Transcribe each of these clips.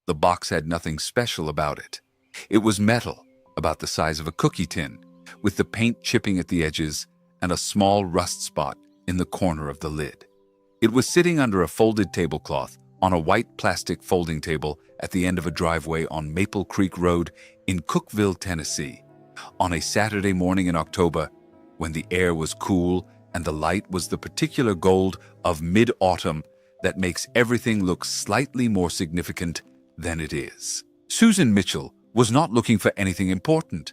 The box had nothing special about it. It was metal, about the size of a cookie tin, with the paint chipping at the edges and a small rust spot in the corner of the lid. It was sitting under a folded tablecloth on a white plastic folding table at the end of a driveway on Maple Creek Road in Cookeville, Tennessee, on a Saturday morning in October when the air was cool and the light was the particular gold of mid-autumn that makes everything look slightly more significant than it is. Susan Mitchell was not looking for anything important.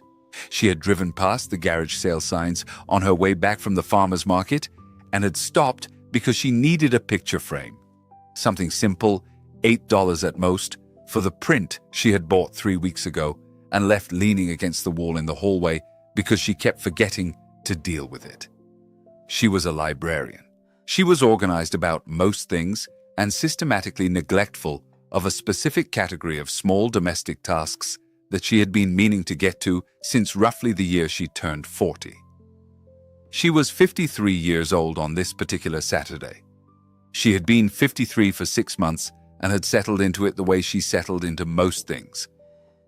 She had driven past the garage sale signs on her way back from the farmer's market and had stopped because she needed a picture frame. Something simple, $8 at most, for the print she had bought 3 weeks ago and left leaning against the wall in the hallway because she kept forgetting to deal with it. She was a librarian. She was organized about most things and systematically neglectful of a specific category of small domestic tasks that she had been meaning to get to since roughly the year she turned 40. She was 53 years old on this particular Saturday. She had been 53 for 6 months and had settled into it the way she settled into most things,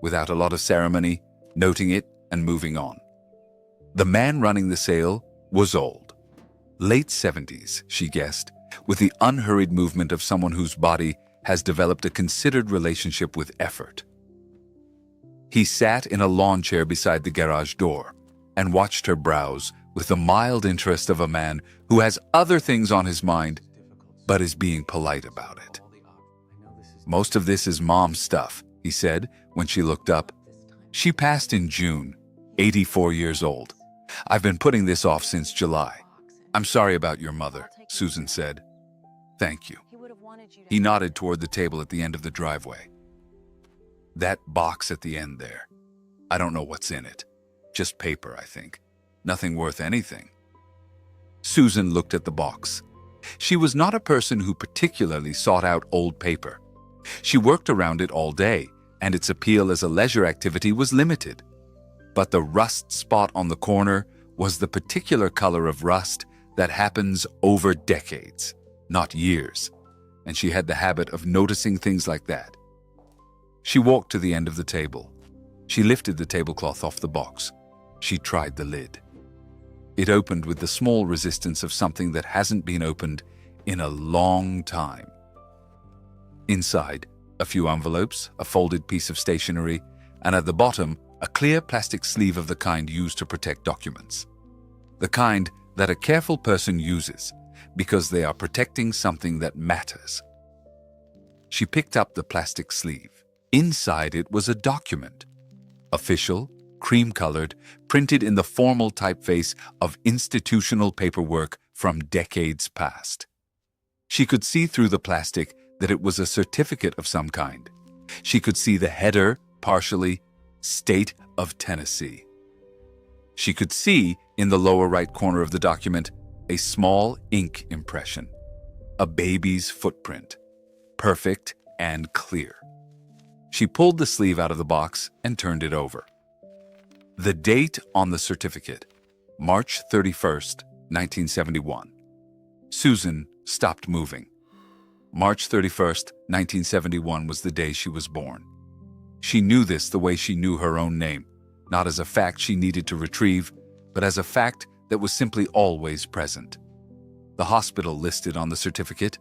without a lot of ceremony, noting it and moving on. The man running the sale was old. Late 70s, she guessed, with the unhurried movement of someone whose body has developed a considered relationship with effort. He sat in a lawn chair beside the garage door and watched her browse with the mild interest of a man who has other things on his mind but is being polite about it. "Most of this is mom's stuff," he said when she looked up. "She passed in June, 84 years old. I've been putting this off since July." "I'm sorry about your mother," Susan said. "Thank you." He nodded toward the table at the end of the driveway. "That box at the end there. I don't know what's in it. Just paper, I think. Nothing worth anything." Susan looked at the box. She was not a person who particularly sought out old paper. She worked around it all day, and its appeal as a leisure activity was limited. But the rust spot on the corner was the particular color of rust that happens over decades, not years, and she had the habit of noticing things like that. She walked to the end of the table. She lifted the tablecloth off the box. She tried the lid. It opened with the small resistance of something that hasn't been opened in a long time. Inside, a few envelopes, a folded piece of stationery, and at the bottom, a clear plastic sleeve of the kind used to protect documents. The kind that a careful person uses because they are protecting something that matters. She picked up the plastic sleeve. Inside it was a document. Official, cream-colored, printed in the formal typeface of institutional paperwork from decades past. She could see through the plastic that it was a certificate of some kind. She could see the header, partially, State of Tennessee. She could see, in the lower right corner of the document, a small ink impression. A baby's footprint. Perfect and clear. She pulled the sleeve out of the box and turned it over. The date on the certificate, March 31st, 1971. Susan stopped moving. March 31st, 1971 was the day she was born. She knew this the way she knew her own name, not as a fact she needed to retrieve, but as a fact that was simply always present. The hospital listed on the certificate,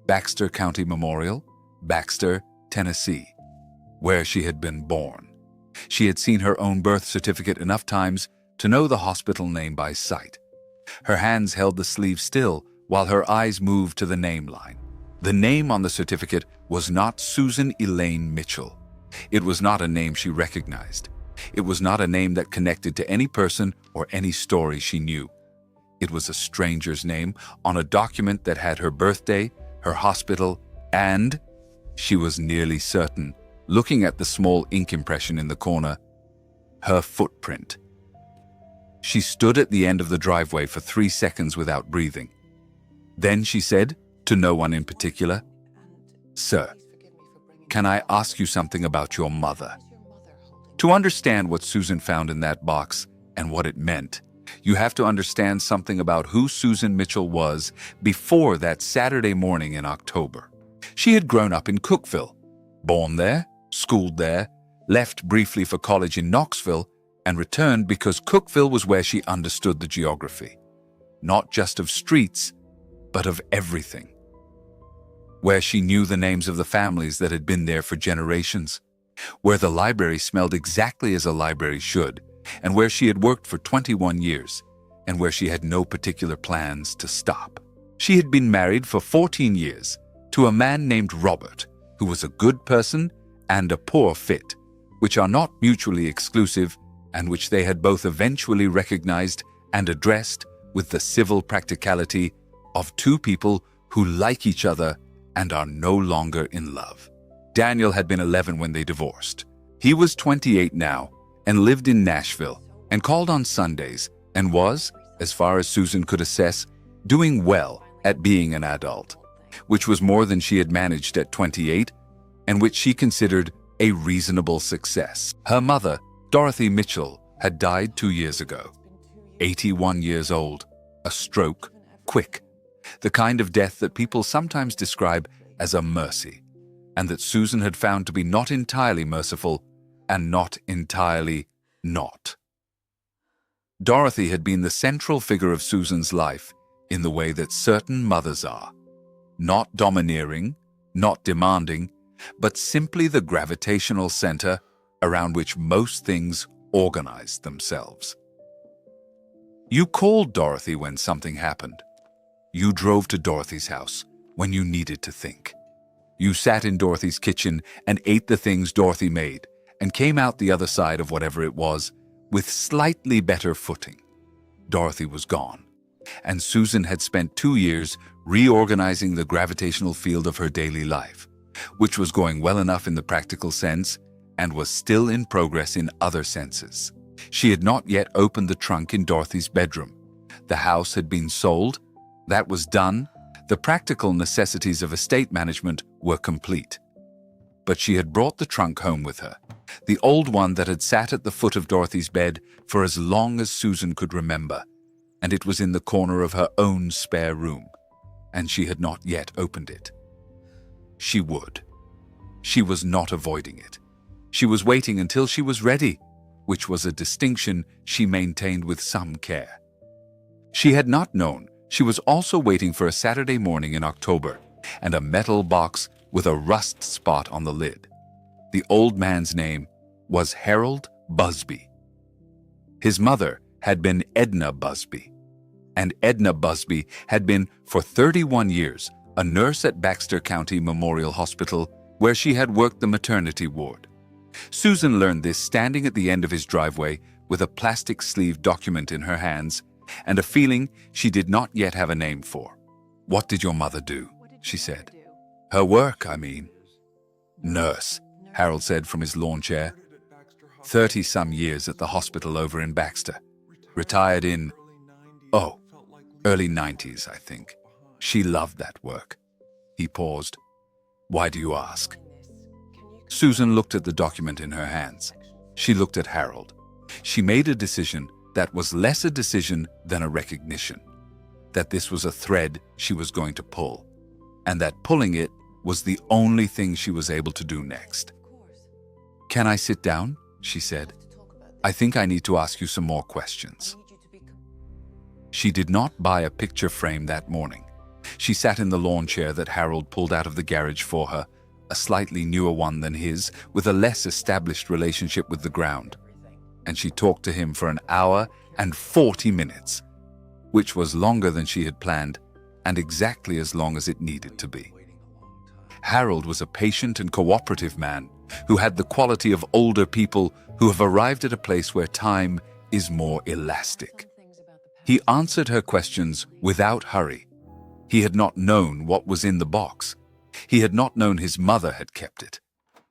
Baxter County Memorial, Baxter, Tennessee, where she had been born. She had seen her own birth certificate enough times to know the hospital name by sight. Her hands held the sleeve still while her eyes moved to the name line. The name on the certificate was not Susan Elaine Mitchell. It was not a name she recognized. It was not a name that connected to any person or any story she knew. It was a stranger's name on a document that had her birthday, her hospital, and, she was nearly certain, looking at the small ink impression in the corner, her footprint. She stood at the end of the driveway for 3 seconds without breathing. Then she said, to no one in particular, "Sir, can I ask you something about your mother?" To understand what Susan found in that box and what it meant, you have to understand something about who Susan Mitchell was before that Saturday morning in October. She had grown up in Cookeville, Born there, schooled there, left briefly for college in Knoxville, and returned because Cookeville was where she understood the geography, not just of streets, but of everything. Where she knew the names of the families that had been there for generations, where the library smelled exactly as a library should, and where she had worked for 21 years, and where she had no particular plans to stop. She had been married for 14 years to a man named Robert, who was a good person and a poor fit, which are not mutually exclusive, and which they had both eventually recognized and addressed with the civil practicality of two people who like each other and are no longer in love. Daniel had been 11 when they divorced. He was 28 now and lived in Nashville and called on Sundays and was, as far as Susan could assess, doing well at being an adult, which was more than she had managed at 28 and which she considered a reasonable success. Her mother, Dorothy Mitchell, had died 2 years ago. 81 years old, a stroke, quick, the kind of death that people sometimes describe as a mercy, and that Susan had found to be not entirely merciful and not entirely not. Dorothy had been the central figure of Susan's life in the way that certain mothers are, not domineering, not demanding, but simply the gravitational center around which most things organized themselves. You called Dorothy when something happened. You drove to Dorothy's house when you needed to think. You sat in Dorothy's kitchen and ate the things Dorothy made and came out the other side of whatever it was with slightly better footing. Dorothy was gone, and Susan had spent 2 years reorganizing the gravitational field of her daily life, which was going well enough in the practical sense and was still in progress in other senses. She had not yet opened the trunk in Dorothy's bedroom. The house had been sold. That was done. The practical necessities of estate management were complete. But she had brought the trunk home with her, the old one that had sat at the foot of Dorothy's bed for as long as Susan could remember, and it was in the corner of her own spare room, and she had not yet opened it. She would. She was not avoiding it. She was waiting until she was ready, which was a distinction she maintained with some care. She had not known she was also waiting for a Saturday morning in October and a metal box with a rust spot on the lid. The old man's name was Harold Busby. His mother had been Edna Busby, and Edna Busby had been, for 31 years, a nurse at Baxter County Memorial Hospital, where she had worked the maternity ward. Susan learned this standing at the end of his driveway with a plastic-sleeved document in her hands and a feeling she did not yet have a name for. "What did your mother do?" she said. "Her work, I mean." "Nurse," Harold said from his lawn chair. 30-some years at the hospital over in Baxter. Retired in, early 90s, I think. She loved that work. He paused. "Why do you ask?" Susan looked at the document in her hands. She looked at Harold. She made a decision that was less a decision than a recognition, that this was a thread she was going to pull, and that pulling it was the only thing she was able to do next. "Can I sit down?" she said. "I think I need to ask you some more questions." She did not buy a picture frame that morning. She sat in the lawn chair that Harold pulled out of the garage for her, a slightly newer one than his, with a less established relationship with the ground. And she talked to him for 1 hour and 40 minutes, which was longer than she had planned and exactly as long as it needed to be. Harold was a patient and cooperative man who had the quality of older people who have arrived at a place where time is more elastic. He answered her questions without hurry. He had not known what was in the box. He had not known his mother had kept it.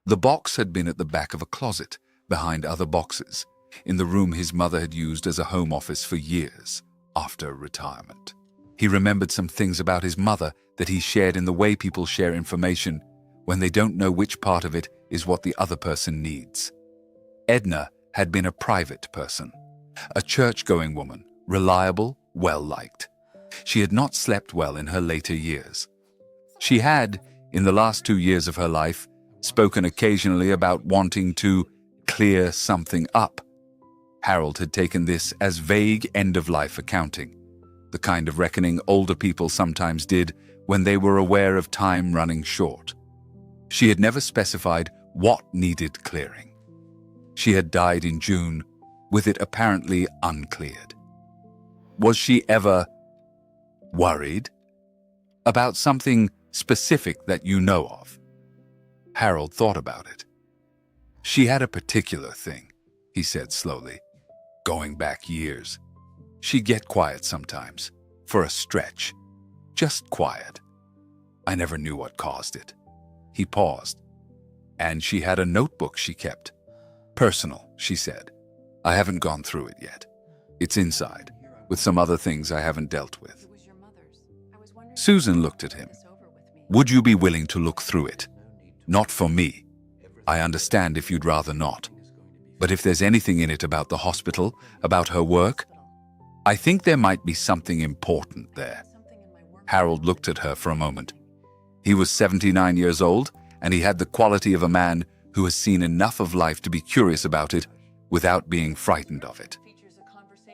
The box had been at the back of a closet, behind other boxes, in the room his mother had used as a home office for years after retirement. He remembered some things about his mother that he shared in the way people share information when they don't know which part of it is what the other person needs. Edna had been a private person, a church-going woman, reliable, well-liked. She had not slept well in her later years. She had, in the last 2 years of her life, spoken occasionally about wanting to clear something up. Harold had taken this as vague end-of-life accounting, the kind of reckoning older people sometimes did when they were aware of time running short. She had never specified what needed clearing. She had died in June, with it apparently uncleared. Was she ever worried about something specific that you know of? Harold thought about it. She had a particular thing, he said slowly, going back years. She'd get quiet sometimes, for a stretch, just quiet. I never knew what caused it. He paused. And she had a notebook she kept. Personal, she said. I haven't gone through it yet. It's inside, with some other things I haven't dealt with. Susan looked at him. Would you be willing to look through it? Not for me. I understand if you'd rather not. But if there's anything in it about the hospital, about her work, I think there might be something important there. Harold looked at her for a moment. He was 79 years old, and he had the quality of a man who has seen enough of life to be curious about it without being frightened of it.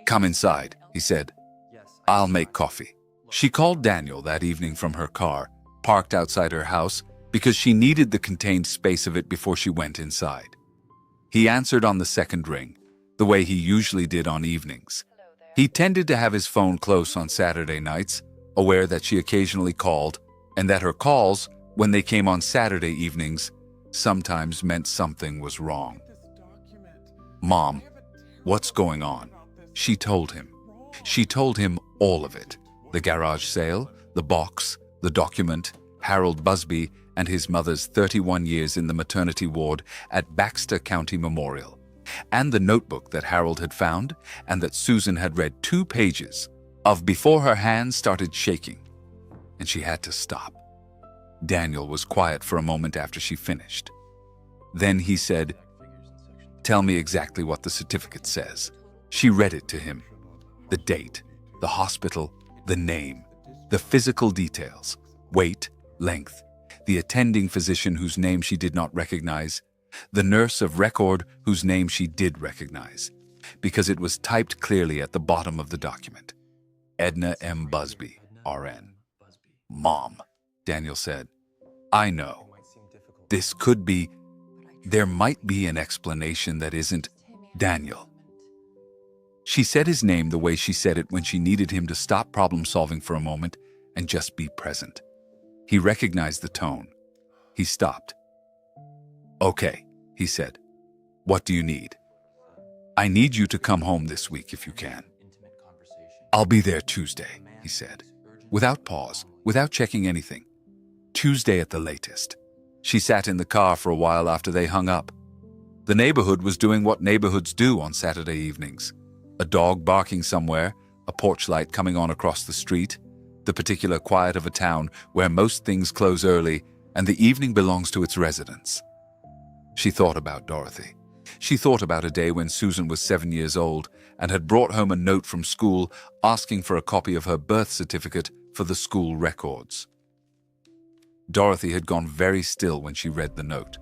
Come inside, he said. I'll make coffee. She called Daniel that evening from her car, parked outside her house, because she needed the contained space of it before she went inside. He answered on the second ring, the way he usually did on evenings. He tended to have his phone close on Saturday nights, aware that she occasionally called, and that her calls, when they came on Saturday evenings, sometimes meant something was wrong. Mom, what's going on? She told him. She told him all of it. The garage sale, the box, the document, Harold Busby, and his mother's 31 years in the maternity ward at Baxter County Memorial, and the notebook that Harold had found and that Susan had read 2 pages of before her hands started shaking, and she had to stop. Daniel was quiet for a moment after she finished. Then he said, "Tell me exactly what the certificate says." She read it to him. The date, the hospital, the name, the physical details, weight, length, the attending physician whose name she did not recognize, the nurse of record whose name she did recognize, because it was typed clearly at the bottom of the document. Edna M. Busby, RN. Mom, Daniel said, I know. This could be, there might be an explanation that isn't Daniel. She said his name the way she said it when she needed him to stop problem solving for a moment and just be present. He recognized the tone. He stopped. Okay, he said. What do you need? I need you to come home this week if you can. I'll be there Tuesday, he said, without pause, without checking anything. Tuesday at the latest. She sat in the car for a while after they hung up. The neighborhood was doing what neighborhoods do on Saturday evenings. A dog barking somewhere, a porch light coming on across the street, the particular quiet of a town where most things close early and the evening belongs to its residents. She thought about Dorothy. She thought about a day when Susan was 7 years old and had brought home a note from school asking for a copy of her birth certificate for the school records. Dorothy had gone very still when she read the note.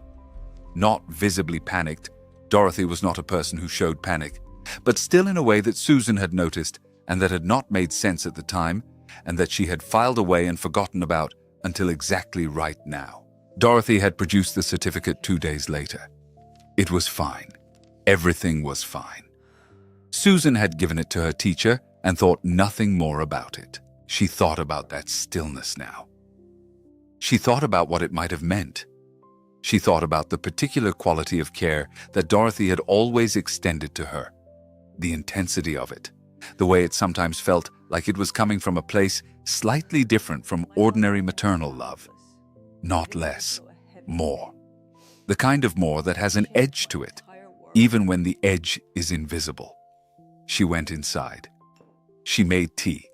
Not visibly panicked, Dorothy was not a person who showed panic, but still in a way that Susan had noticed and that had not made sense at the time, and that she had filed away and forgotten about until exactly right now. Dorothy had produced the certificate 2 days later. It was fine. Everything was fine. Susan had given it to her teacher and thought nothing more about it. She thought about that stillness now. She thought about what it might have meant. She thought about the particular quality of care that Dorothy had always extended to her, the intensity of it, the way it sometimes felt like it was coming from a place slightly different from ordinary maternal love. Not less, more. The kind of more that has an edge to it, even when the edge is invisible. She went inside. She made tea.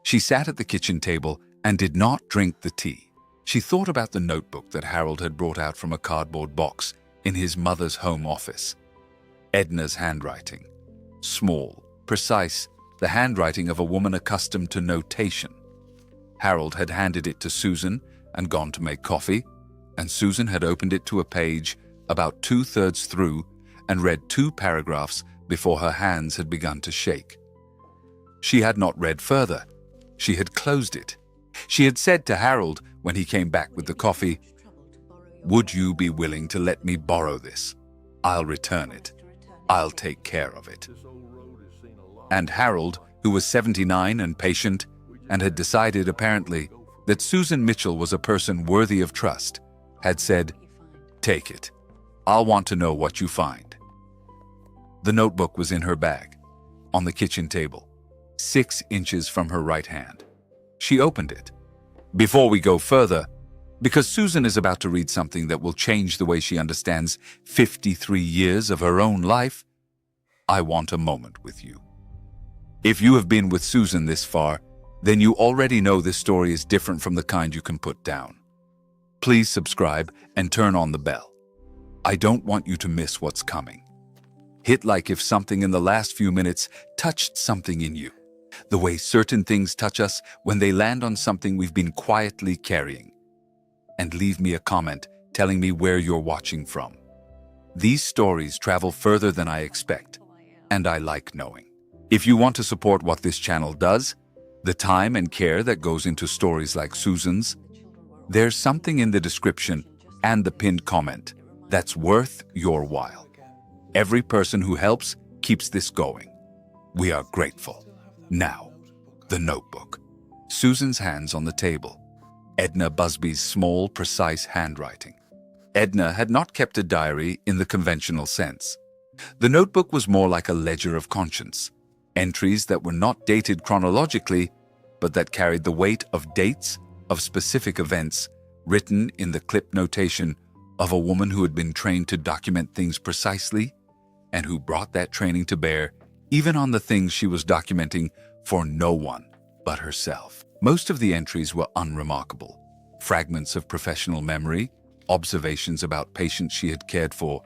She sat at the kitchen table and did not drink the tea. She thought about the notebook that Harold had brought out from a cardboard box in his mother's home office. Edna's handwriting. Small, precise, the handwriting of a woman accustomed to notation. Harold had handed it to Susan and gone to make coffee, and Susan had opened it to a page about 2/3 through and read 2 paragraphs before her hands had begun to shake. She had not read further. She had closed it. She had said to Harold when he came back with the coffee, "Would you be willing to let me borrow this? I'll return it. I'll take care of it." And Harold, who was 79 and patient, and had decided, apparently, that Susan Mitchell was a person worthy of trust, had said, "Take it. I'll want to know what you find." The notebook was in her bag, on the kitchen table, 6 inches from her right hand. She opened it. Before we go further, because Susan is about to read something that will change the way she understands 53 years of her own life, I want a moment with you. If you have been with Susan this far, then you already know this story is different from the kind you can put down. Please subscribe and turn on the bell. I don't want you to miss what's coming. Hit like if something in the last few minutes touched something in you, the way certain things touch us when they land on something we've been quietly carrying. And leave me a comment telling me where you're watching from. These stories travel further than I expect, and I like knowing. If you want to support what this channel does, the time and care that goes into stories like Susan's, there's something in the description and the pinned comment that's worth your while. Every person who helps keeps this going. We are grateful. Now, the notebook. Susan's hands on the table. Edna Busby's small, precise handwriting. Edna had not kept a diary in the conventional sense. The notebook was more like a ledger of conscience. Entries that were not dated chronologically, but that carried the weight of dates, of specific events, written in the clip notation of a woman who had been trained to document things precisely, and who brought that training to bear even on the things she was documenting for no one but herself. Most of the entries were unremarkable. Fragments of professional memory, observations about patients she had cared for,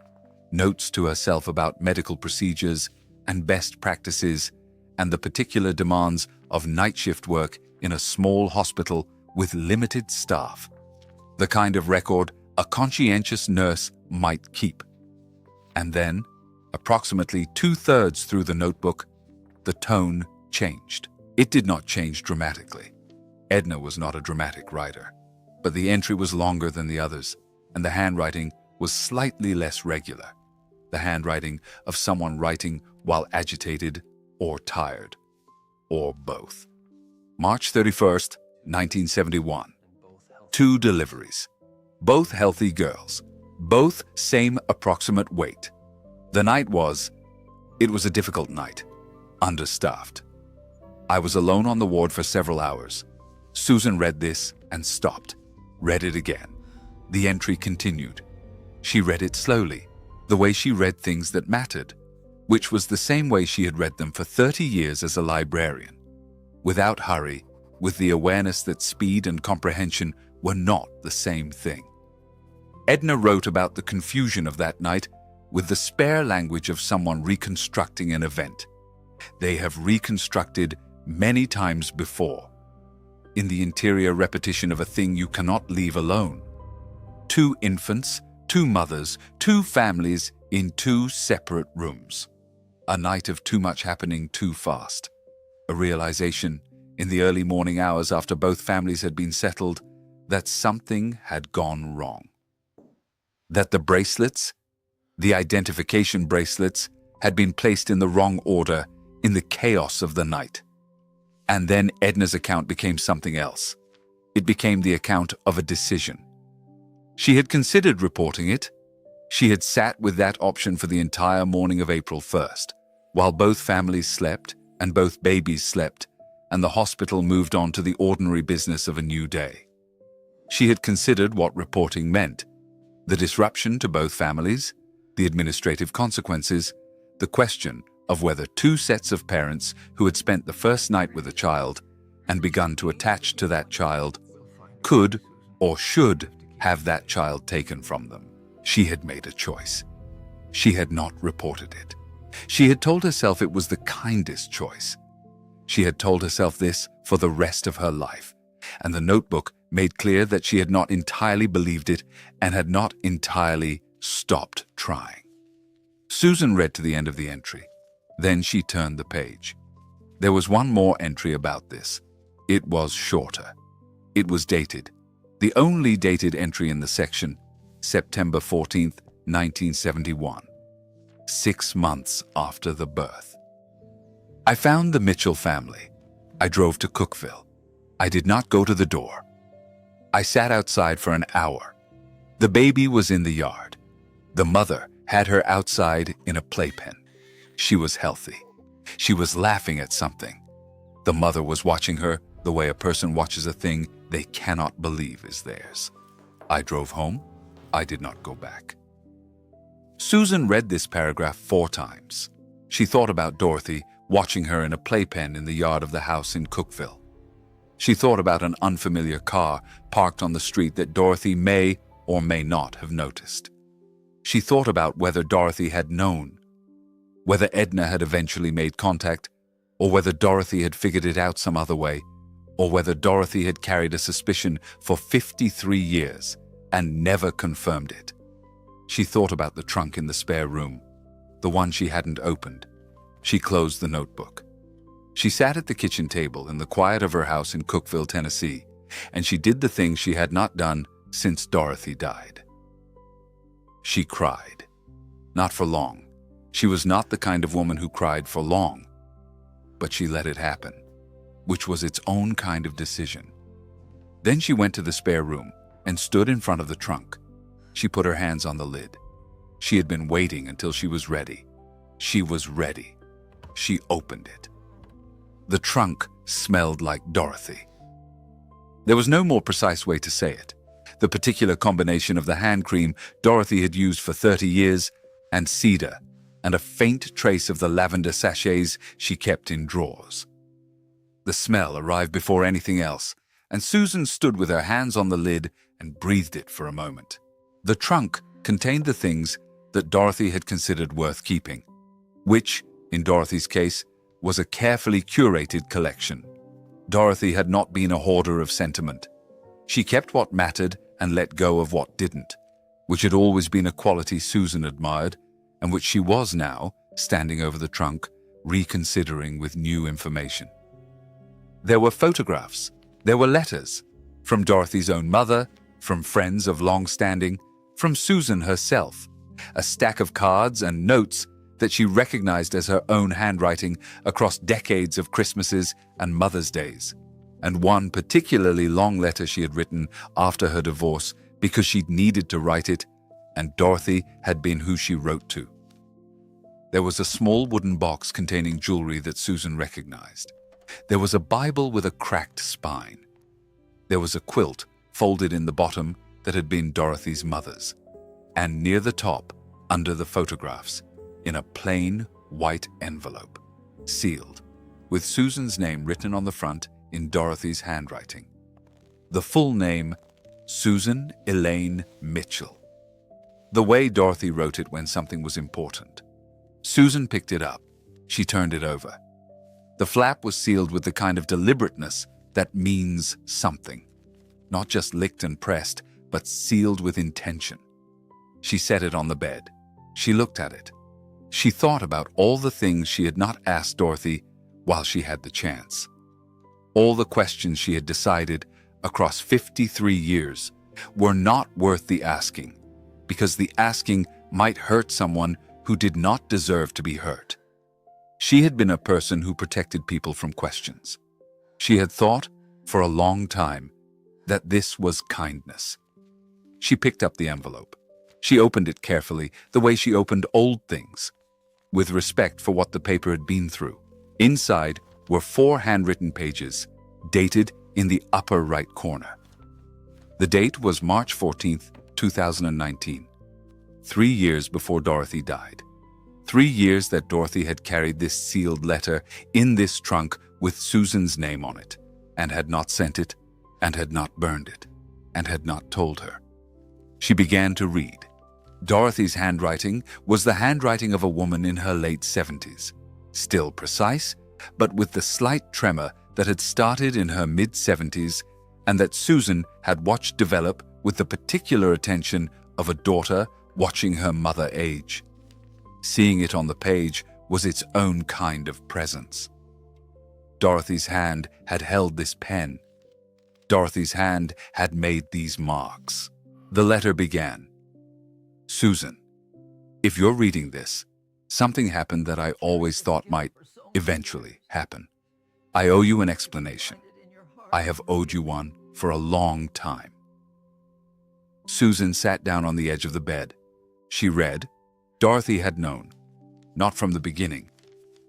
notes to herself about medical procedures and best practices, and the particular demands of night shift work in a small hospital with limited staff. The kind of record a conscientious nurse might keep. And then, approximately 2/3 through the notebook, the tone changed. It did not change dramatically. Edna was not a dramatic writer, but the entry was longer than the others, and the handwriting was slightly less regular. The handwriting of someone writing while agitated or tired, or both. March 31st, 1971. 2 deliveries. Both healthy girls. Both same approximate weight. The night was a difficult night. Understaffed. I was alone on the ward for several hours. Susan read this and stopped. Read it again. The entry continued. She read it slowly, the way she read things that mattered, which was the same way she had read them for 30 years as a librarian. Without hurry, with the awareness that speed and comprehension were not the same thing. Edna wrote about the confusion of that night with the spare language of someone reconstructing an event. They have reconstructed many times before, in the interior repetition of a thing you cannot leave alone. 2 infants, 2 mothers, 2 families in 2 separate rooms. A night of too much happening too fast. A realization, in the early morning hours after both families had been settled, that something had gone wrong. That the bracelets, the identification bracelets, had been placed in the wrong order in the chaos of the night. And then Edna's account became something else. It became the account of a decision. She had considered reporting it. She had sat with that option for the entire morning of April 1st, while both families slept and both babies slept, and the hospital moved on to the ordinary business of a new day. She had considered what reporting meant, the disruption to both families, the administrative consequences, the question of whether 2 sets of parents who had spent the first night with a child and begun to attach to that child could or should have that child taken from them. She had made a choice. She had not reported it. She had told herself it was the kindest choice. She had told herself this for the rest of her life, and the notebook made clear that she had not entirely believed it and had not entirely stopped trying. Susan read to the end of the entry. Then she turned the page. There was one more entry about this. It was shorter. It was dated. The only dated entry in the section, September 14th, 1971. 6 months after the birth. I found the Mitchell family. I drove to Cookville. I did not go to the door. I sat outside for an hour. The baby was in the yard. The mother had her outside in a playpen. She was healthy. She was laughing at something. The mother was watching her the way a person watches a thing they cannot believe is theirs. I drove home. I did not go back. Susan read this paragraph 4 times. She thought about Dorothy watching her in a playpen in the yard of the house in Cookville. She thought about an unfamiliar car parked on the street that Dorothy may or may not have noticed. She thought about whether Dorothy had known, whether Edna had eventually made contact, or whether Dorothy had figured it out some other way, or whether Dorothy had carried a suspicion for 53 years and never confirmed it. She thought about the trunk in the spare room, the one she hadn't opened. She closed the notebook. She sat at the kitchen table in the quiet of her house in Cookville, Tennessee, and she did the things she had not done since Dorothy died. She cried. Not for long. She was not the kind of woman who cried for long, but she let it happen, which was its own kind of decision. Then she went to the spare room and stood in front of the trunk. She put her hands on the lid. She had been waiting until she was ready. She was ready. She opened it. The trunk smelled like Dorothy. There was no more precise way to say it. The particular combination of the hand cream Dorothy had used for 30 years and cedar, and a faint trace of the lavender sachets she kept in drawers. The smell arrived before anything else, and Susan stood with her hands on the lid and breathed it for a moment. The trunk contained the things that Dorothy had considered worth keeping, which, in Dorothy's case, was a carefully curated collection. Dorothy had not been a hoarder of sentiment. She kept what mattered and let go of what didn't, which had always been a quality Susan admired, and which she was now, standing over the trunk, reconsidering with new information. There were photographs. There were letters. From Dorothy's own mother, from friends of long standing, from Susan herself. A stack of cards and notes that she recognized as her own handwriting across decades of Christmases and Mother's Days, and one particularly long letter she had written after her divorce because she'd needed to write it, and Dorothy had been who she wrote to. There was a small wooden box containing jewelry that Susan recognized. There was a Bible with a cracked spine. There was a quilt folded in the bottom that had been Dorothy's mother's, and near the top, under the photographs, in a plain white envelope, sealed, with Susan's name written on the front in Dorothy's handwriting. The full name, Susan Elaine Mitchell. The way Dorothy wrote it when something was important. Susan picked it up. She turned it over. The flap was sealed with the kind of deliberateness that means something. Not just licked and pressed, but sealed with intention. She set it on the bed. She looked at it. She thought about all the things she had not asked Dorothy while she had the chance. All the questions she had decided across 53 years were not worth the asking, because the asking might hurt someone who did not deserve to be hurt. She had been a person who protected people from questions. She had thought, for a long time, that this was kindness. She picked up the envelope. She opened it carefully, the way she opened old things, with respect for what the paper had been through. Inside were 4 handwritten pages, dated in the upper right corner. The date was March 14th, 2019, 3 years before Dorothy died. 3 years that Dorothy had carried this sealed letter in this trunk with Susan's name on it, and had not sent it, and had not burned it, and had not told her. She began to read. Dorothy's handwriting was the handwriting of a woman in her late 70s, still precise, but with the slight tremor that had started in her mid-70s and that Susan had watched develop with the particular attention of a daughter watching her mother age. Seeing it on the page was its own kind of presence. Dorothy's hand had held this pen. Dorothy's hand had made these marks. The letter began, "Susan, if you're reading this, something happened that I always thought might eventually happen. I owe you an explanation. I have owed you one for a long time." Susan sat down on the edge of the bed. She read. Dorothy had known. Not from the beginning.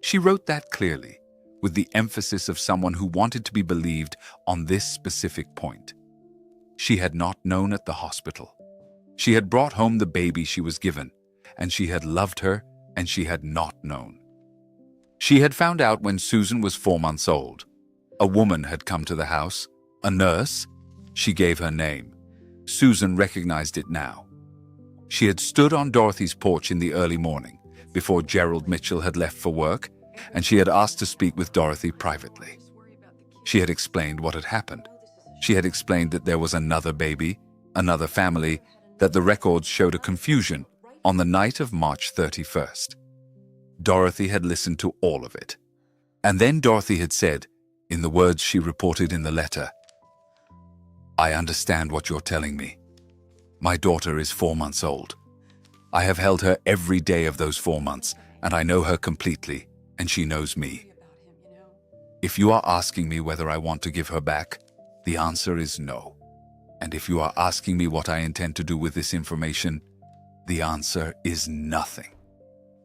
She wrote that clearly, with the emphasis of someone who wanted to be believed on this specific point. She had not known at the hospital. She had brought home the baby she was given, and she had loved her, and she had not known. She had found out when Susan was 4 months old. A woman had come to the house, a nurse. She gave her name. Susan recognized it now. She had stood on Dorothy's porch in the early morning, before Gerald Mitchell had left for work, and she had asked to speak with Dorothy privately. She had explained what had happened. She had explained that there was another baby, another family, that the records showed a confusion on the night of March 31st. Dorothy had listened to all of it. And then Dorothy had said, in the words she reported in the letter, "I understand what you're telling me. My daughter is 4 months old. I have held her every day of those 4 months, and I know her completely, and she knows me. If you are asking me whether I want to give her back, the answer is no. And if you are asking me what I intend to do with this information, the answer is nothing.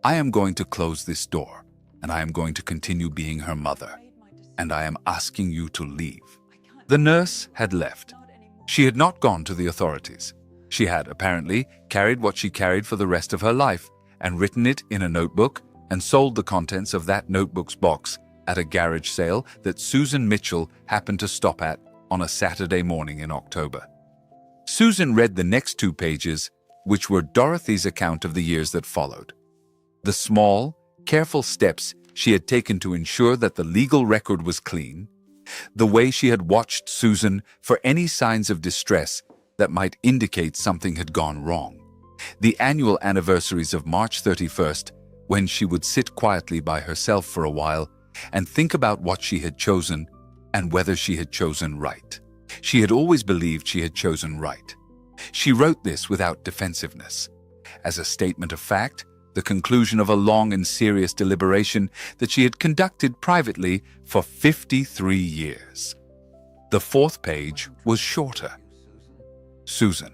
I am going to close this door, and I am going to continue being her mother, and I am asking you to leave." The nurse had left. She had not gone to the authorities. She had, apparently, carried what she carried for the rest of her life and written it in a notebook and sold the contents of that notebook's box at a garage sale that Susan Mitchell happened to stop at on a Saturday morning in October. Susan read the next 2 pages, which were Dorothy's account of the years that followed. The small, careful steps she had taken to ensure that the legal record was clean, the way she had watched Susan for any signs of distress that might indicate something had gone wrong, the annual anniversaries of March 31st, when she would sit quietly by herself for a while and think about what she had chosen and whether she had chosen right. She had always believed she had chosen right. She wrote this without defensiveness, as a statement of fact, the conclusion of a long and serious deliberation that she had conducted privately for 53 years. The 4th page was shorter. "Susan,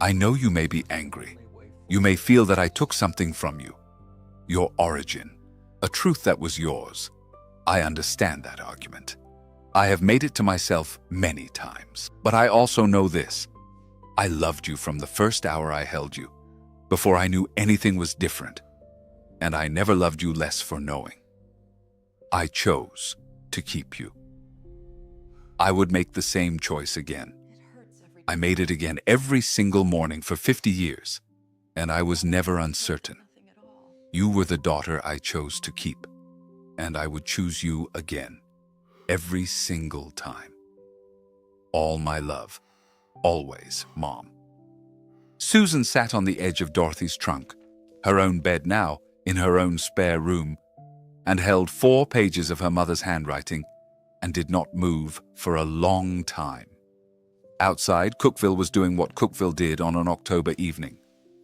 I know you may be angry. You may feel that I took something from you. Your origin, a truth that was yours. I understand that argument. I have made it to myself many times. But I also know this. I loved you from the first hour I held you, before I knew anything was different. And I never loved you less for knowing. I chose to keep you. I would make the same choice again. I made it again every single morning for 50 years, and I was never uncertain. You were the daughter I chose to keep, and I would choose you again, every single time. All my love, always, Mom." Susan sat on the edge of Dorothy's trunk, her own bed now, in her own spare room, and held 4 pages of her mother's handwriting, and did not move for a long time. Outside, Cookville was doing what Cookville did on an October evening.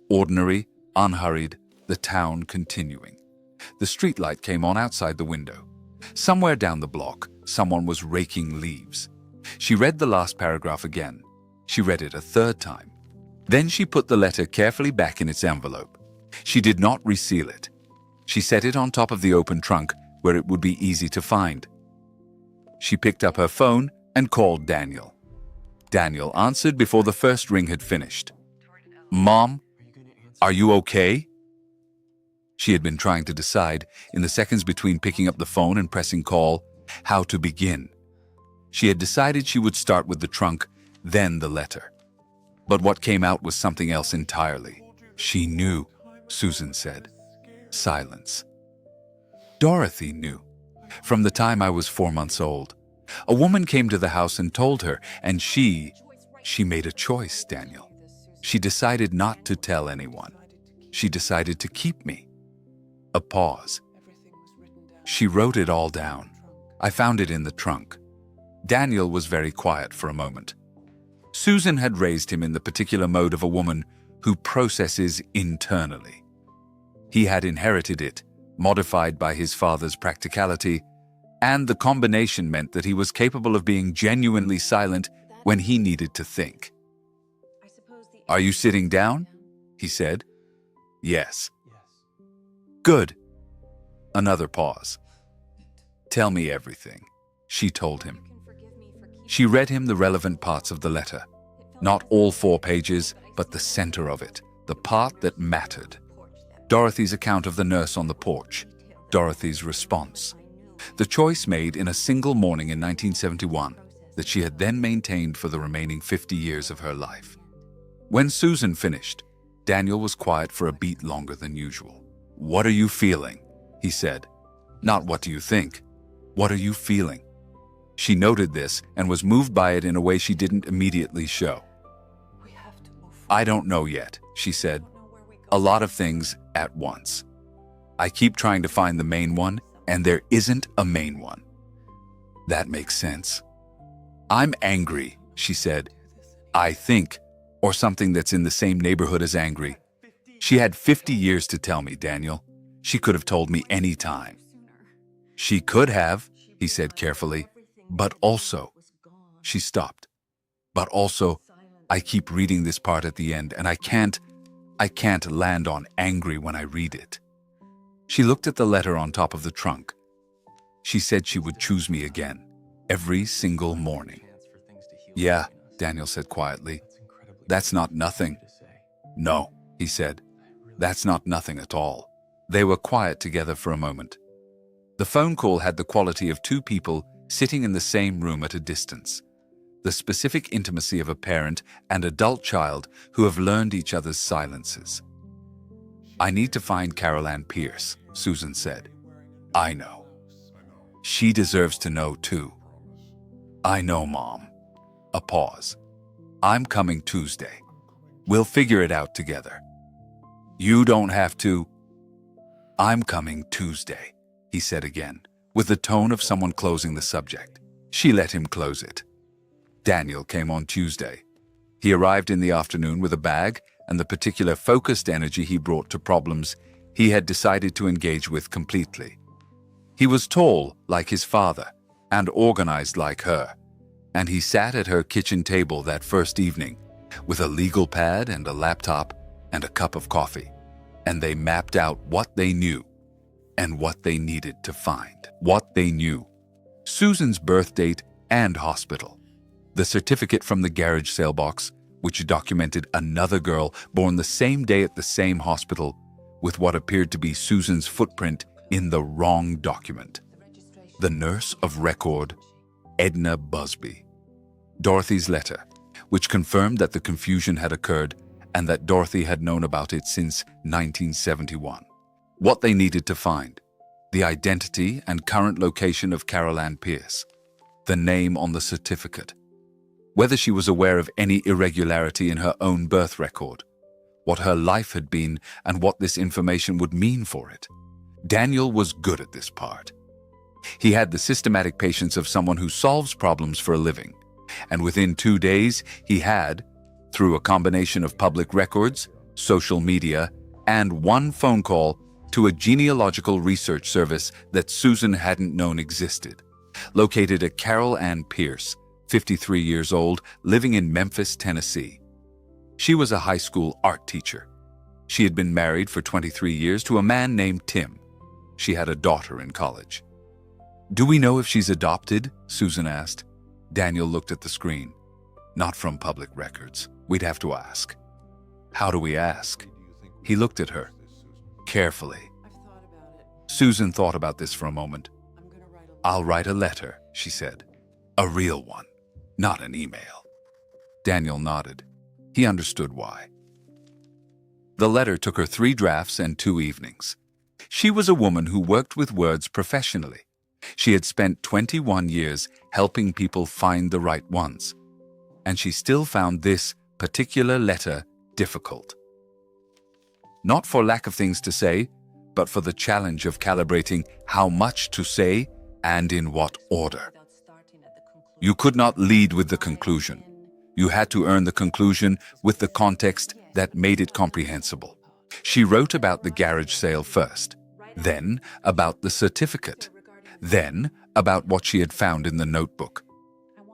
Ordinary, unhurried, the town continuing. The streetlight came on outside the window. Somewhere down the block, someone was raking leaves. She read the last paragraph again. She read it a 3rd time. Then she put the letter carefully back in its envelope. She did not reseal it. She set it on top of the open trunk where it would be easy to find. She picked up her phone and called Daniel. Daniel answered before the first ring had finished. "Mom, are you okay?" She had been trying to decide, in the seconds between picking up the phone and pressing call, how to begin. She had decided she would start with the trunk, then the letter. But what came out was something else entirely. "She knew," Susan said. Silence. "Dorothy knew. From the time I was 4 months old. A woman came to the house and told her, and she made a choice, Daniel. She decided not to tell anyone. She decided to keep me. A pause. She wrote it all down. I found it in the trunk. Daniel was very quiet for a moment. Susan had raised him in the particular mode of a woman who processes internally. He had inherited it, modified by his father's practicality, and the combination meant that he was capable of being genuinely silent when he needed to think. "Are you sitting down?" he said. "Yes." "Good." Another pause. "Tell me everything," she told him. She read him the relevant parts of the letter. Not all 4 pages, but the center of it, the part that mattered. Dorothy's account of the nurse on the porch, Dorothy's response. The choice made in a single morning in 1971 that she had then maintained for the remaining 50 years of her life. When Susan finished, Daniel was quiet for a beat longer than usual. "What are you feeling?" he said. "Not what do you think. What are you feeling?" She noted this and was moved by it in a way she didn't immediately show. "I don't know yet," she said. "A lot of things at once. I keep trying to find the main one, and there isn't a main one." "That makes sense." "I'm angry," she said. "I think, or something that's in the same neighborhood as angry." She had 50 years to tell me, Daniel. She could have told me any time. "She could have," he said carefully, "but also..." She stopped. "But also, I keep reading this part at the end, and I can't land on angry when I read it." She looked at the letter on top of the trunk. She said she would choose me again, every single morning. "Yeah," Daniel said quietly. "That's not nothing." "No," he said. "That's not nothing at all." They were quiet together for a moment. The phone call had the quality of 2 people sitting in the same room at a distance. The specific intimacy of a parent and adult child who have learned each other's silences. "I need to find Carol Ann Pierce," Susan said. "I know. She deserves to know too." "I know, Mom." A pause. "I'm coming Tuesday. We'll figure it out together." "You don't have to." "I'm coming Tuesday," he said again, with the tone of someone closing the subject. She let him close it. Daniel came on Tuesday. He arrived in the afternoon with a bag and the particular focused energy he brought to problems he had decided to engage with completely. He was tall, like his father, and organized like her, and he sat at her kitchen table that first evening with a legal pad and a laptop and a cup of coffee, and they mapped out what they knew and what they needed to find. What they knew: Susan's birth date and hospital, the certificate from the garage sale box, which documented another girl born the same day at the same hospital with what appeared to be Susan's footprint in the wrong document. The nurse of record, Edna Busby. Dorothy's letter, which confirmed that the confusion had occurred and that Dorothy had known about it since 1971. What they needed to find: the identity and current location of Carol Ann Pierce, the name on the certificate, whether she was aware of any irregularity in her own birth record, what her life had been, and what this information would mean for it. Daniel was good at this part. He had the systematic patience of someone who solves problems for a living, and within 2 days he had, through a combination of public records, social media, and one phone call to a genealogical research service that Susan hadn't known existed, located a Carol Ann Pierce, 53 years old, living in Memphis, Tennessee. She was a high school art teacher. She had been married for 23 years to a man named Tim. She had a daughter in college. "Do we know if she's adopted?" Susan asked. Daniel looked at the screen. "Not from public records. We'd have to ask." "How do we ask?" He looked at her carefully. Susan thought about this for a moment. "I'll write a letter," she said. "A real one, not an email." Daniel nodded. He understood why. The letter took her 3 drafts and 2 evenings. She was a woman who worked with words professionally. She had spent 21 years helping people find the right ones, and she still found this particular letter difficult. Not for lack of things to say, but for the challenge of calibrating how much to say and in what order. You could not lead with the conclusion. You had to earn the conclusion with the context that made it comprehensible. She wrote about the garage sale first, then about the certificate, then about what she had found in the notebook.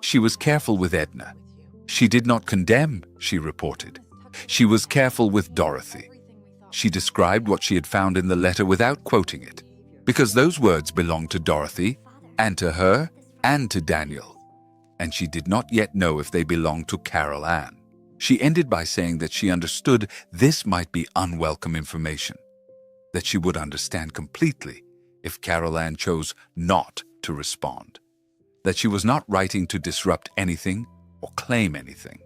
She was careful with Edna. She did not condemn, she reported. She was careful with Dorothy. She described what she had found in the letter without quoting it, because those words belonged to Dorothy, and to her, and to Daniel, and she did not yet know if they belonged to Carol Ann. She ended by saying that she understood this might be unwelcome information, that she would understand completely if Carol Ann chose not to respond, that she was not writing to disrupt anything or claim anything.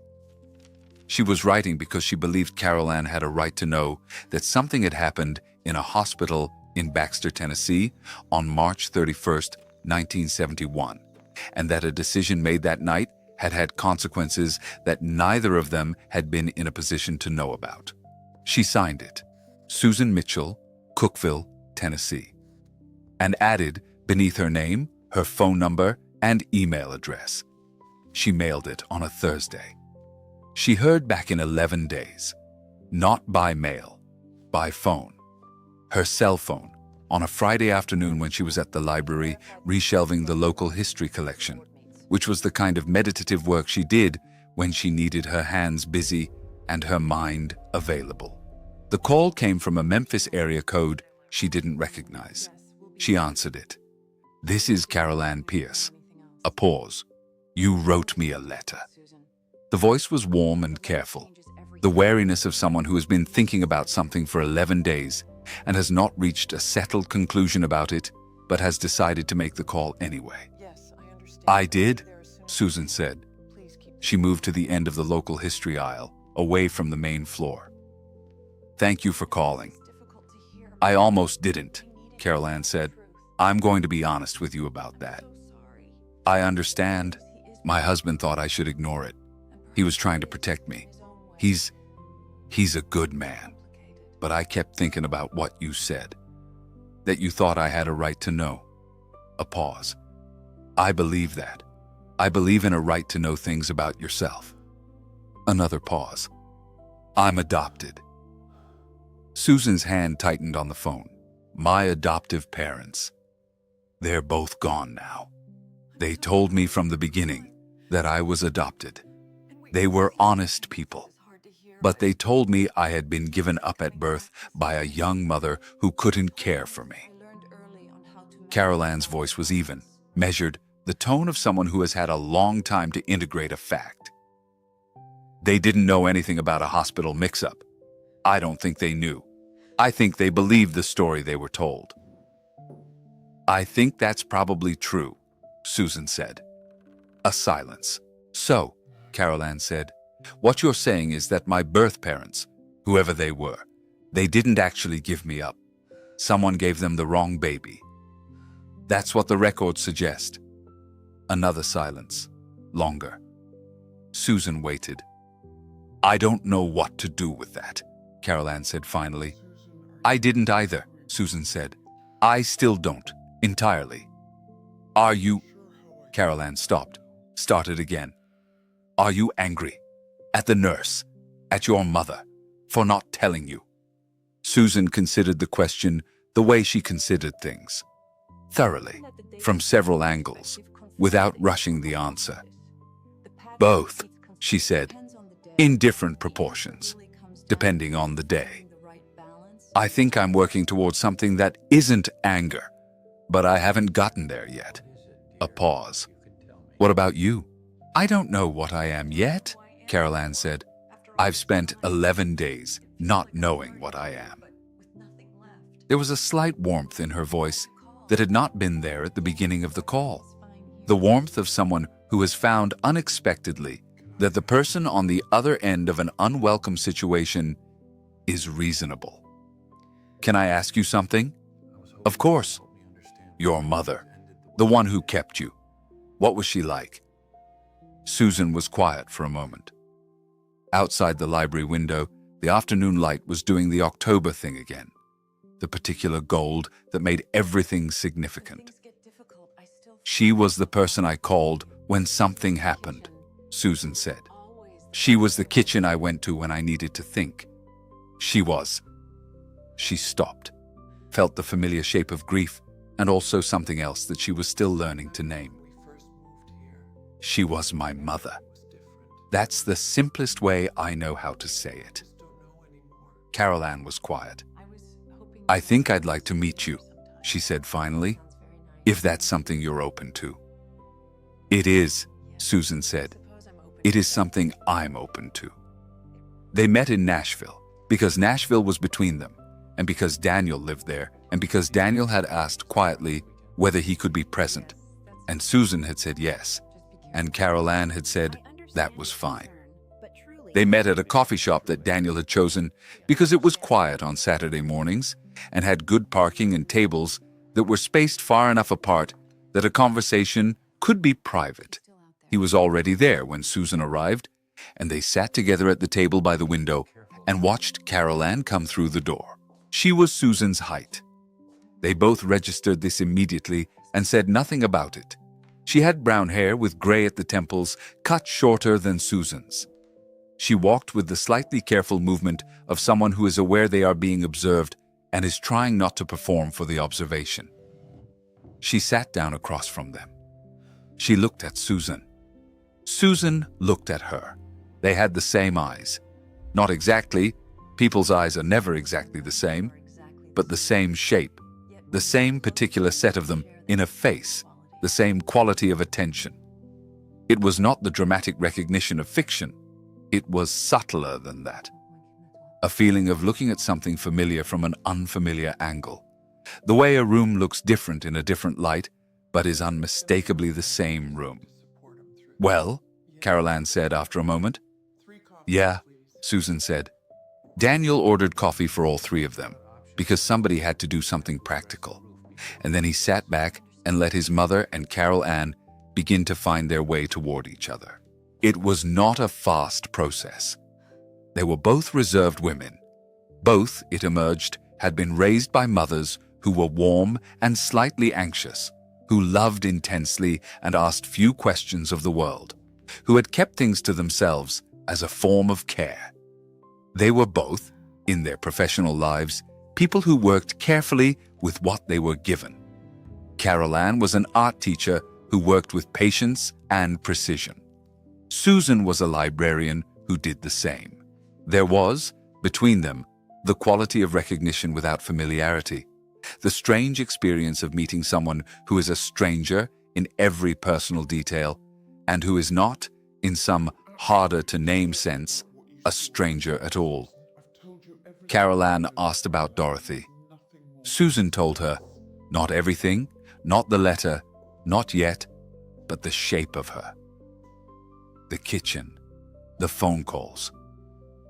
She was writing because she believed Carol Ann had a right to know that something had happened in a hospital in Baxter, Tennessee on March 31st, 1971, and that a decision made that night had had consequences that neither of them had been in a position to know about. She signed it, Susan Mitchell, Cookeville, Tennessee, and added beneath her name, her phone number, and email address. She mailed it on a Thursday. She heard back in 11 days, not by mail, by phone. Her cell phone, on a Friday afternoon when she was at the library reshelving the local history collection, which was the kind of meditative work she did when she needed her hands busy and her mind available. The call came from a Memphis area code she didn't recognize. She answered it. "This is Carol Ann Pierce." A pause. "You wrote me a letter." The voice was warm and careful, the wariness of someone who has been thinking about something for 11 days and has not reached a settled conclusion about it, but has decided to make the call anyway. "I did," Susan said. She moved to the end of the local history aisle, away from the main floor. "Thank you for calling." "I almost didn't," Carol Ann said. "I'm going to be honest with you about that. I understand. My husband thought I should ignore it. He was trying to protect me. He's a good man. But I kept thinking about what you said, that you thought I had a right to know." A pause. "I believe that. I believe in a right to know things about yourself." Another pause. "I'm adopted." Susan's hand tightened on the phone. "My adoptive parents. They're both gone now. They told me from the beginning that I was adopted. They were honest people. But they told me I had been given up at birth by a young mother who couldn't care for me." Carol Ann's voice was even, measured, the tone of someone who has had a long time to integrate a fact. "They didn't know anything about a hospital mix-up. I don't think they knew. I think they believed the story they were told." "I think that's probably true," Susan said. A silence. "So," Carol Ann said, "what you're saying is that my birth parents, whoever they were, they didn't actually give me up. Someone gave them the wrong baby. That's what the records suggest." Another silence. Longer. Susan waited. "I don't know what to do with that," Carol Ann said finally. "I didn't either," Susan said. "I still don't, entirely." "Are you—" Carol Ann stopped, started again. "Are you angry? At the nurse? At your mother? For not telling you?" Susan considered the question the way she considered things. Thoroughly, from several angles, without rushing the answer. "Both," she said, "in different proportions, depending on the day. I think I'm working towards something that isn't anger, but I haven't gotten there yet." A pause. "What about you?" "I don't know what I am yet," Carol Ann said. "I've spent 11 days not knowing what I am." There was a slight warmth in her voice that had not been there at the beginning of the call. The warmth of someone who has found unexpectedly that the person on the other end of an unwelcome situation is reasonable. "Can I ask you something?" "Of course." "Your mother. The one who kept you. What was she like? Susan was quiet for a moment. Outside the library window, the afternoon light was doing the October thing again. The particular gold that made everything significant. She was the person I called when something happened, Susan said. She was the kitchen I went to when I needed to think. She was. She stopped, felt the familiar shape of grief, and also something else that she was still learning to name. She was my mother. That's the simplest way I know how to say it. Carol Ann was quiet. I think I'd like to meet you, she said finally, if that's something you're open to. It is, Susan said. It is something I'm open to. They met in Nashville, because Nashville was between them, and because Daniel lived there, and because Daniel had asked quietly whether he could be present, and Susan had said yes, and Carol Ann had said that was fine. They met at a coffee shop that Daniel had chosen because it was quiet on Saturday mornings and had good parking and tables that were spaced far enough apart that a conversation could be private. He was already there when Susan arrived, and they sat together at the table by the window and watched Carol Ann come through the door. She was Susan's height. They both registered this immediately and said nothing about it. She had brown hair with gray at the temples, cut shorter than Susan's. She walked with the slightly careful movement of someone who is aware they are being observed and is trying not to perform for the observation. She sat down across from them. She looked at Susan. Susan looked at her. They had the same eyes. Not exactly. People's eyes are never exactly the same, but the same shape, the same particular set of them in a face, the same quality of attention. It was not the dramatic recognition of fiction. It was subtler than that. A feeling of looking at something familiar from an unfamiliar angle. The way a room looks different in a different light, but is unmistakably the same room. Well, Carol Ann said after a moment. Yeah, Susan said. Daniel ordered coffee for all three of them, because somebody had to do something practical. And then he sat back and let his mother and Carol Ann begin to find their way toward each other. It was not a fast process. They were both reserved women. Both, it emerged, had been raised by mothers who were warm and slightly anxious, who loved intensely and asked few questions of the world, who had kept things to themselves as a form of care. They were both, in their professional lives, people who worked carefully with what they were given. Carol Ann was an art teacher who worked with patience and precision. Susan was a librarian who did the same. There was, between them, the quality of recognition without familiarity, the strange experience of meeting someone who is a stranger in every personal detail, and who is not, in some harder-to-name sense, a stranger at all. Carol Ann asked about Dorothy. Susan told her, not everything, not the letter, not yet, but the shape of her. The kitchen, the phone calls.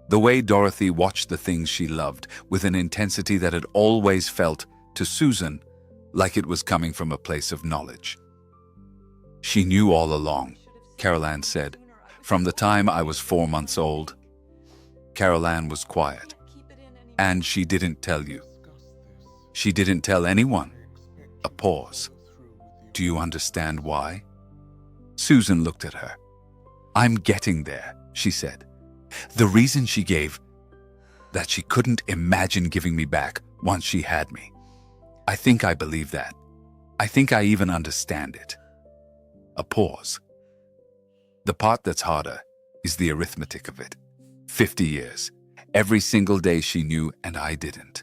The way Dorothy watched the things she loved with an intensity that had always felt, to Susan, like it was coming from a place of knowledge. She knew all along, Carol Ann said, from the time I was 4 months old. Carol Ann was quiet. And she didn't tell you. She didn't tell anyone. A pause. Do you understand why? Susan looked at her. I'm getting there, she said. The reason she gave, that she couldn't imagine giving me back once she had me. I think I believe that. I think I even understand it. A pause. The part that's harder is the arithmetic of it. 50 years. Every single day she knew and I didn't.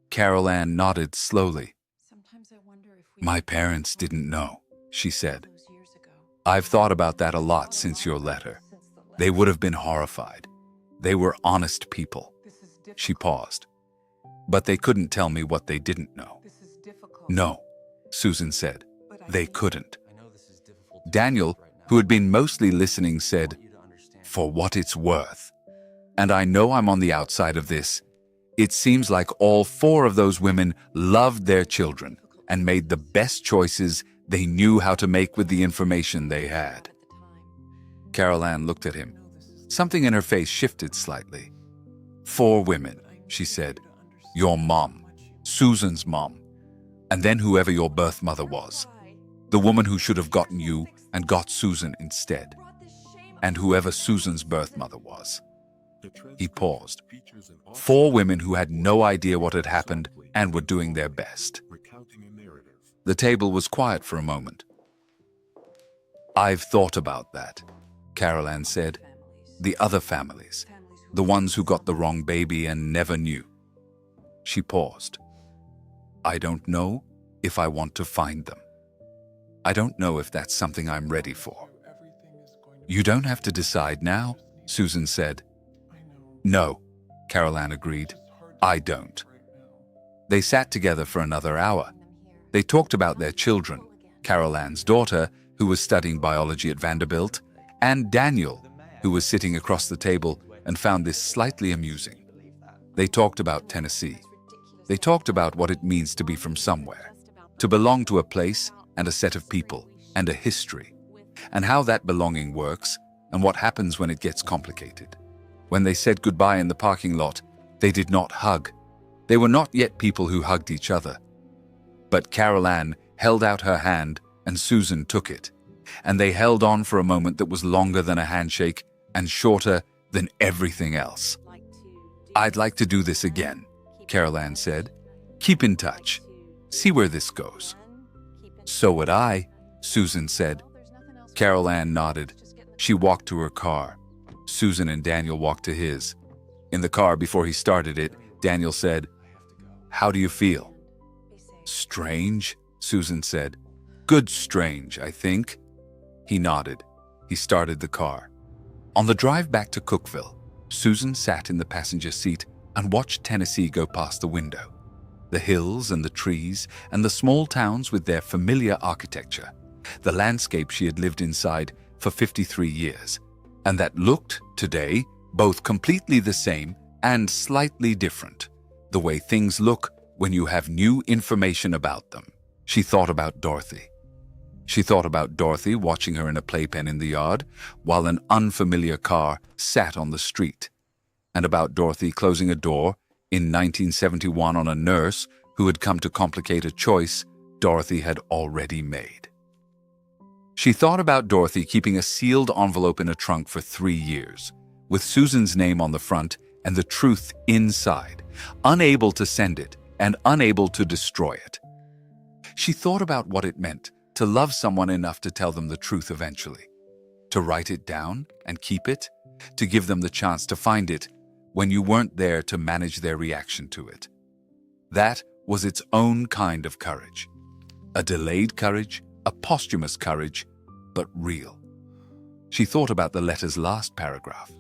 Carol Ann nodded slowly. My parents didn't know, she said. I've thought about that a lot since your letter. They would have been horrified. They were honest people. She paused. But they couldn't tell me what they didn't know. No, Susan said. They couldn't. Daniel, who had been mostly listening, said, for what it's worth. And I know I'm on the outside of this. It seems like all 4 of those women loved their children and made the best choices They knew how to make with the information they had. Carol Ann looked at him. Something in her face shifted slightly. 4 women, she said. Your mom, Susan's mom, and then whoever your birth mother was. The woman who should have gotten you and got Susan instead. And whoever Susan's birth mother was. He paused. 4 women who had no idea what had happened and were doing their best. The table was quiet for a moment. I've thought about that, Carol Ann said. The other families, the ones who got the wrong baby and never knew. She paused. I don't know if I want to find them. I don't know if that's something I'm ready for. You don't have to decide now, Susan said. No, Carol Ann agreed. I don't. They sat together for another hour. They talked about their children, Carol Ann's daughter, who was studying biology at Vanderbilt, and Daniel, who was sitting across the table and found this slightly amusing. They talked about Tennessee. They talked about what it means to be from somewhere, to belong to a place and a set of people and a history, and how that belonging works and what happens when it gets complicated. When they said goodbye in the parking lot, they did not hug. They were not yet people who hugged each other. But Carol Ann held out her hand and Susan took it, and they held on for a moment that was longer than a handshake and shorter than everything else. I'd like to do this again, Carol Ann said. Keep in touch. See where this goes. So would I, Susan said. Carol Ann nodded. She walked to her car. Susan and Daniel walked to his. In the car before he started it, Daniel said, How do you feel? Strange, Susan said. Good strange, I think. He nodded. He started the car. On the drive back to Cookeville, Susan sat in the passenger seat and watched Tennessee go past the window. The hills and the trees and the small towns with their familiar architecture. The landscape she had lived inside for 53 years. And that looked, today, both completely the same and slightly different. The way things look when you have new information about them. She thought about Dorothy. She thought about Dorothy watching her in a playpen in the yard while an unfamiliar car sat on the street. And about Dorothy closing a door in 1971 on a nurse who had come to complicate a choice Dorothy had already made. She thought about Dorothy keeping a sealed envelope in a trunk for 3 years, with Susan's name on the front and the truth inside, unable to send it and unable to destroy it. She thought about what it meant to love someone enough to tell them the truth eventually, to write it down and keep it, to give them the chance to find it when you weren't there to manage their reaction to it. That was its own kind of courage. A delayed courage, a posthumous courage, but real. She thought about the letter's last paragraph,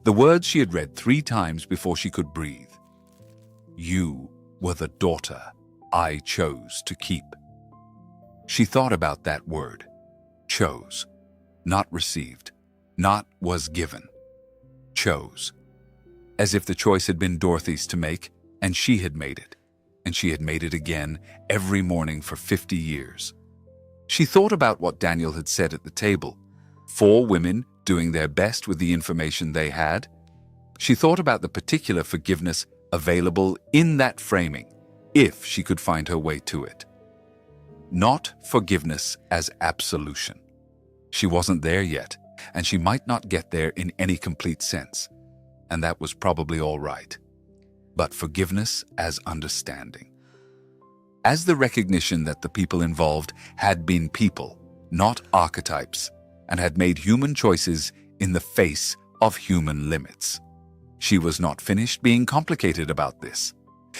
the words she had read 3 times before she could breathe. You were the daughter I chose to keep. She thought about that word, chose, not received, not was given, chose, as if the choice had been Dorothy's to make, and she had made it, and she had made it again every morning for 50 years. She thought about what Daniel had said at the table, 4 women doing their best with the information they had. She thought about the particular forgiveness available in that framing, if she could find her way to it. Not forgiveness as absolution. She wasn't there yet, and she might not get there in any complete sense, and that was probably all right. But forgiveness as understanding. As the recognition that the people involved had been people, not archetypes, and had made human choices in the face of human limits. She was not finished being complicated about this.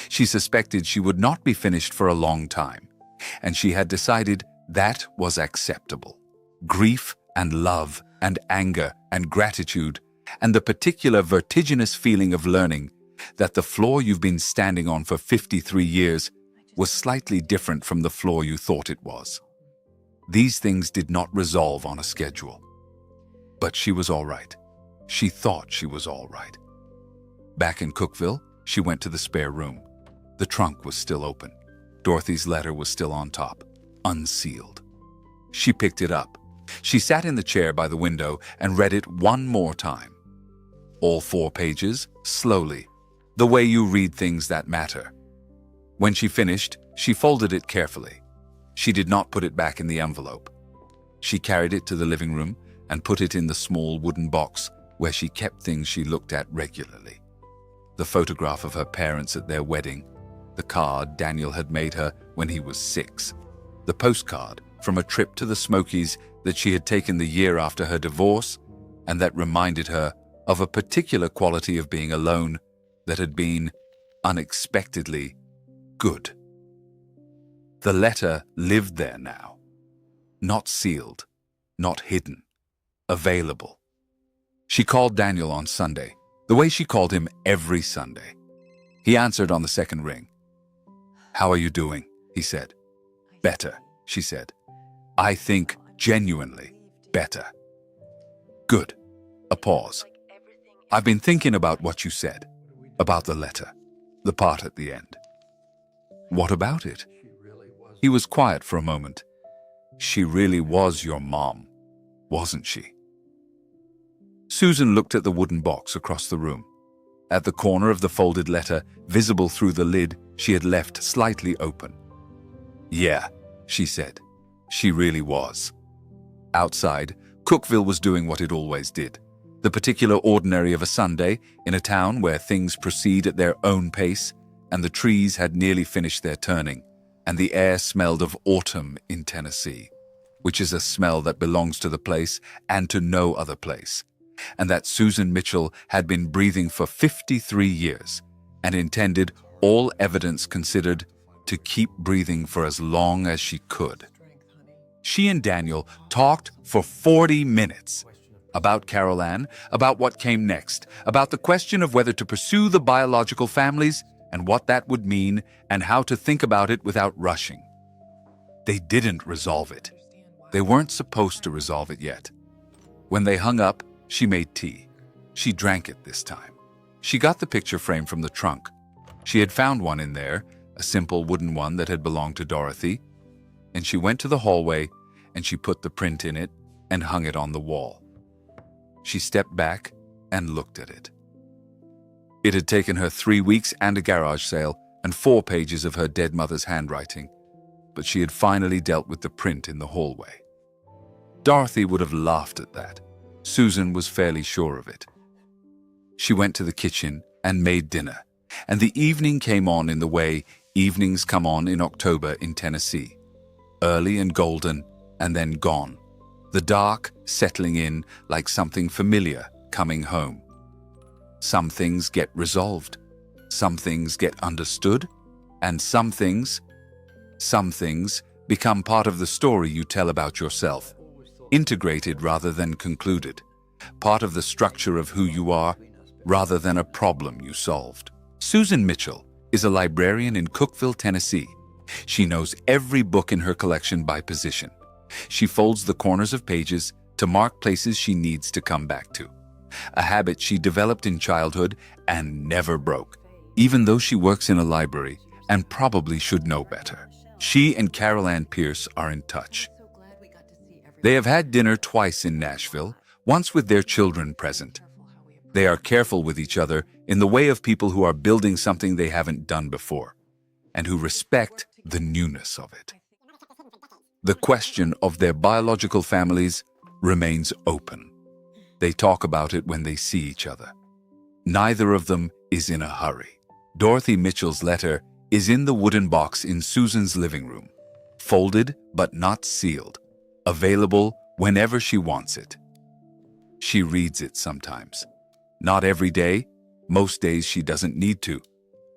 She suspected she would not be finished for a long time, and she had decided that was acceptable. Grief and love and anger and gratitude and the particular vertiginous feeling of learning that the floor you've been standing on for 53 years was slightly different from the floor you thought it was. These things did not resolve on a schedule. But she was all right. She thought she was all right. Back in Cookeville, she went to the spare room. The trunk was still open. Dorothy's letter was still on top, unsealed. She picked it up. She sat in the chair by the window and read it one more time. All 4 pages, slowly, the way you read things that matter. When she finished, she folded it carefully. She did not put it back in the envelope. She carried it to the living room and put it in the small wooden box where she kept things she looked at regularly. The photograph of her parents at their wedding, the card Daniel had made her when he was 6, the postcard from a trip to the Smokies that she had taken the year after her divorce and that reminded her of a particular quality of being alone that had been unexpectedly good. The letter lived there now, not sealed, not hidden, available. She called Daniel on Sunday, the way she called him every Sunday. He answered on the second ring. "How are you doing?" he said. "Better," she said. "I think genuinely better." "Good." A pause. "I've been thinking about what you said, about the letter, the part at the end." "What about it?" He was quiet for a moment. "She really was your mom, wasn't she?" Susan looked at the wooden box across the room. At the corner of the folded letter, visible through the lid, she had left slightly open. "Yeah," she said. "She really was." Outside, Cookville was doing what it always did. The particular ordinary of a Sunday in a town where things proceed at their own pace, and the trees had nearly finished their turning, and the air smelled of autumn in Tennessee, which is a smell that belongs to the place and to no other place, and that Susan Mitchell had been breathing for 53 years, and intended, all evidence considered, to keep breathing for as long as she could. She and Daniel talked for 40 minutes about Carol Ann, about what came next, about the question of whether to pursue the biological families and what that would mean and how to think about it without rushing. They didn't resolve it. They weren't supposed to resolve it yet. When they hung up, she made tea. She drank it this time. She got the picture frame from the trunk. She had found one in there, a simple wooden one that had belonged to Dorothy, and she went to the hallway and she put the print in it and hung it on the wall. She stepped back and looked at it. It had taken her 3 weeks and a garage sale and 4 pages of her dead mother's handwriting, but she had finally dealt with the print in the hallway. Dorothy would have laughed at that. Susan was fairly sure of it. She went to the kitchen and made dinner, and the evening came on in the way evenings come on in October in Tennessee. Early and golden, and then gone. The dark settling in like something familiar coming home. Some things get resolved, some things get understood, and some things become part of the story you tell about yourself, integrated rather than concluded, part of the structure of who you are rather than a problem you solved. Susan Mitchell is a librarian in Cookville, Tennessee. She knows every book in her collection by position. She folds the corners of pages to mark places she needs to come back to, a habit she developed in childhood and never broke, even though she works in a library and probably should know better. She and Carol Ann Pierce are in touch. They have had dinner twice in Nashville, once with their children present. They are careful with each other in the way of people who are building something they haven't done before, and who respect the newness of it. The question of their biological families remains open. They talk about it when they see each other. Neither of them is in a hurry. Dorothy Mitchell's letter is in the wooden box in Susan's living room, folded but not sealed, available whenever she wants it. She reads it sometimes. Not every day, most days she doesn't need to,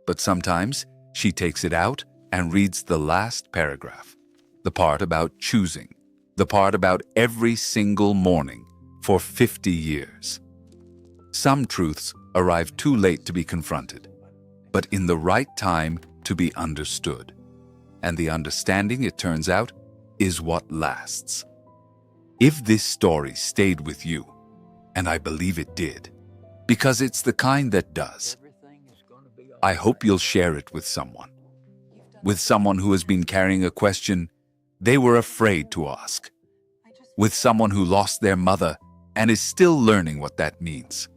but sometimes she takes it out and reads the last paragraph, the part about choosing, the part about every single morning for 50 years. Some truths arrive too late to be confronted, but in the right time to be understood. And the understanding, it turns out, is what lasts. If this story stayed with you, and I believe it did, because it's the kind that does, I hope you'll share it with someone who has been carrying a question they were afraid to ask, with someone who lost their mother and is still learning what that means,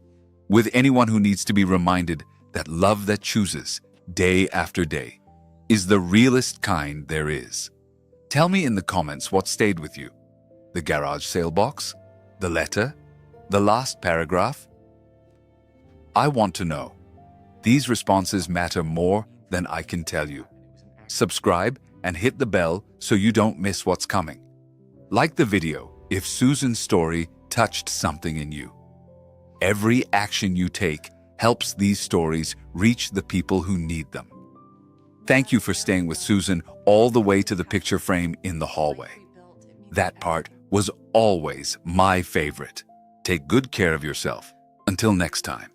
with anyone who needs to be reminded that love that chooses, day after day, is the realest kind there is. Tell me in the comments what stayed with you. The garage sale box? The letter? The last paragraph? I want to know. These responses matter more than I can tell you. Subscribe and hit the bell so you don't miss what's coming. Like the video if Susan's story touched something in you. Every action you take helps these stories reach the people who need them. Thank you for staying with Susan all the way to the picture frame in the hallway. That part was always my favorite. Take good care of yourself. Until next time.